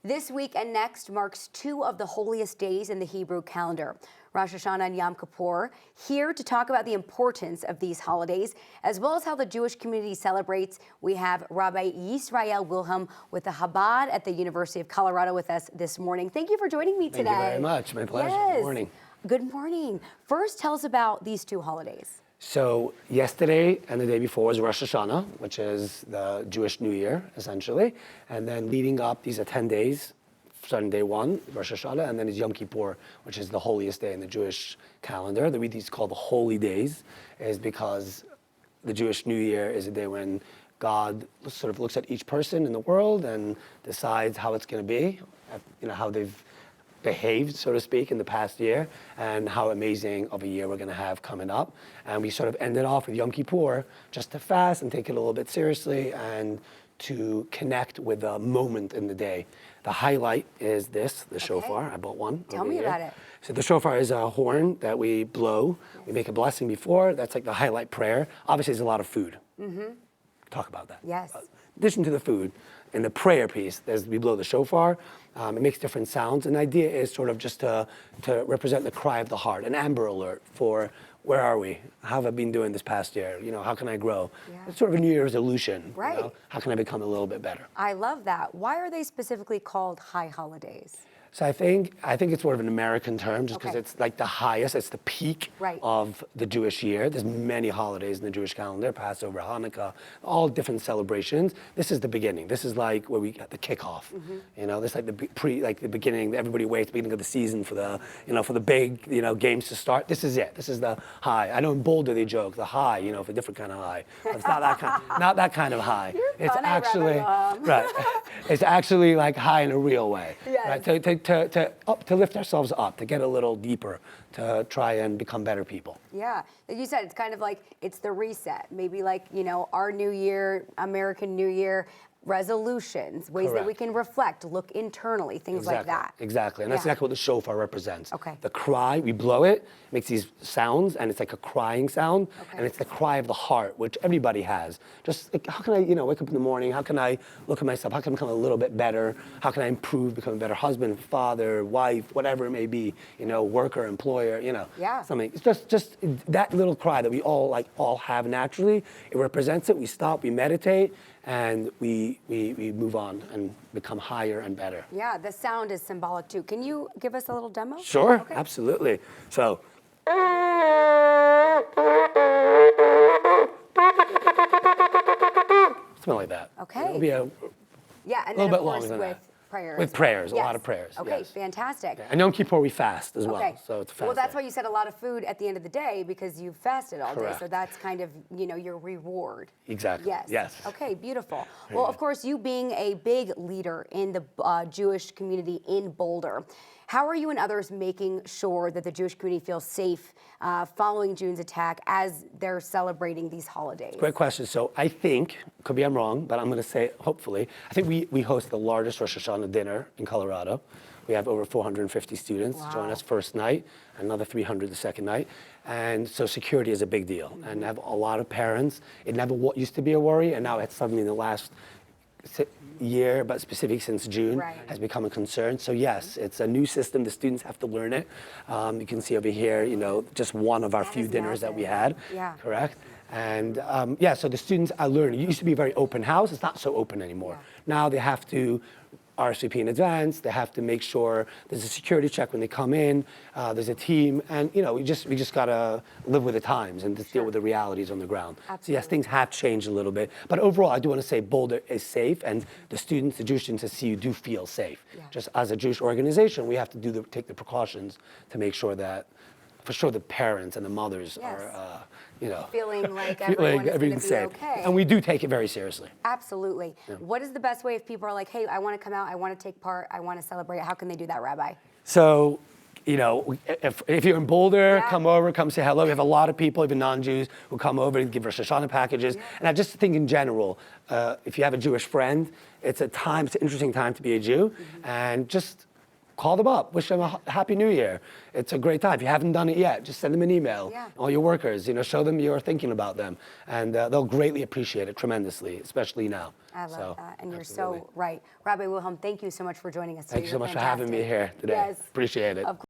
This week and next marks two of the holiest days in the Hebrew calendar, Rosh Hashanah and Yom Kippur. Here to talk about the importance of these holidays, as well as how the Jewish community celebrates, we have Rabbi Yisroel Wilhelm with the Chabad at the University of Colorado with us this morning. Thank you for joining me today. Thank you very much. My pleasure. Yes. Good morning. Good morning. First, tell us about these two holidays. So yesterday and the day before was Rosh Hashanah, which is the Jewish New Year, essentially. And then leading up, these are 10 days, starting day one, Rosh Hashanah, and then is Yom Kippur, which is the holiest day in the Jewish calendar. The reason it's called the Holy Days is because the Jewish New Year is a day when God sort of looks at each person in the world and decides how it's going to be, how they've behaved, so to speak, in the past year, and how amazing of a year we're going to have coming up. And we sort of ended off with Yom Kippur just to fast and take it a little bit seriously and to connect with a moment in the day. The highlight is this, the shofar. I bought one. Tell me about it. So the shofar is a horn that we blow. We make a blessing before. That's like the highlight prayer. Obviously, there's a lot of food. Talk about that. Yes. In addition to the food, in the prayer piece, we blow the shofar. It makes different sounds. And the idea is sort of just to represent the cry of the heart, an Amber Alert for where are we? How have I been doing this past year? How can I grow? Yeah. It's sort of a New Year's resolution. Right. How can I become a little bit better? I love that. Why are they specifically called high holidays? So I think it's sort of an American term just because it's like the highest, it's the peak of the Jewish year. There's many holidays in the Jewish calendar, Passover, Hanukkah, all different celebrations. This is the beginning. This is like where we get the kickoff. This is like the beginning, everybody waits, beginning of the season for the, for the big, games to start. This is it. This is the high. I know in Boulder they joke, the high, for a different kind of high. But it's not that kind of high. It's actually, right. It's actually like high in a real way. Yes. Right? To lift ourselves up, to get a little deeper, to try and become better people. Yeah, like you said, it's kind of like, it's the reset. Maybe like, our New Year, American New Year, resolutions, ways that we can reflect, look internally, things like that. Exactly, and that's exactly what the shofar represents. Okay. The cry, we blow it, makes these sounds, and it's like a crying sound, and it's the cry of the heart, which everybody has. Just like, how can I, wake up in the morning, how can I look at myself, how can I become a little bit better, how can I improve, become a better husband, father, wife, whatever it may be, worker, employer, something. It's just that little cry that we all have naturally. It represents it, we stop, we meditate, and we move on and become higher and better. Yeah, the sound is symbolic too. Can you give us a little demo? Sure, absolutely. So. Something like that. Okay. It'll be a and little then bit of longer course than with that. prayers. With prayers, a lot of prayers. Okay, yes. fantastic. Yeah. And Yom Kippur we fast as well, so it's a fast Well, that's day. why you said a lot of food at the end of the day, because you fasted all Correct. day. So that's kind of, your reward. Exactly. Yes. Okay, beautiful. Well, of course, you being a big leader in the Jewish community in Boulder, how are you and others making sure that the Jewish community feels safe following June's attack as they're celebrating these holidays? Great question. So I think, could be I'm wrong, but I'm going to say hopefully, I think we host the largest Rosh Hashanah dinner in Colorado. We have over 450 students join us first night, another 300 the second night. And so security is a big deal. And I have a lot of parents. It never used to be a worry, and now it's suddenly in the last year, but specific since June, has become a concern. So yes, it's a new system. The students have to learn it. You can see over here, just one of our few dinners that we had. Correct. And so the students are learning. It used to be a very open house. It's not so open anymore. Now they have to RSVP in advance. They have to make sure there's a security check when they come in. There's a team, and we just gotta live with the times and just deal with the realities on the ground. Absolutely. So yes, things have changed a little bit, but overall, I do want to say Boulder is safe, and the Jewish students at CU do feel safe. Just as a Jewish organization, we have to take the precautions to make sure that, for sure, the parents and the mothers are, feeling like everyone's safe. Okay. And we do take it very seriously. Absolutely. Yeah. What is the best way if people are like, hey, I want to come out, I want to take part, I want to celebrate? How can they do that, Rabbi? So, if you're in Boulder, come over, come say hello. We have a lot of people, even non-Jews, who come over and give Rosh Hashanah packages. And I just think in general, if you have a Jewish friend, it's an interesting time to be a Jew. And just call them up, wish them a Happy New Year. It's a great time. If you haven't done it yet, just send them an email. Yeah. All your workers, show them you're thinking about them. And they'll greatly appreciate it tremendously, especially now. I love that, and you're absolutely. so right. Rabbi Wilhelm, thank you so much for joining us today. Thank you so much for having me here today. Yes. Appreciate it.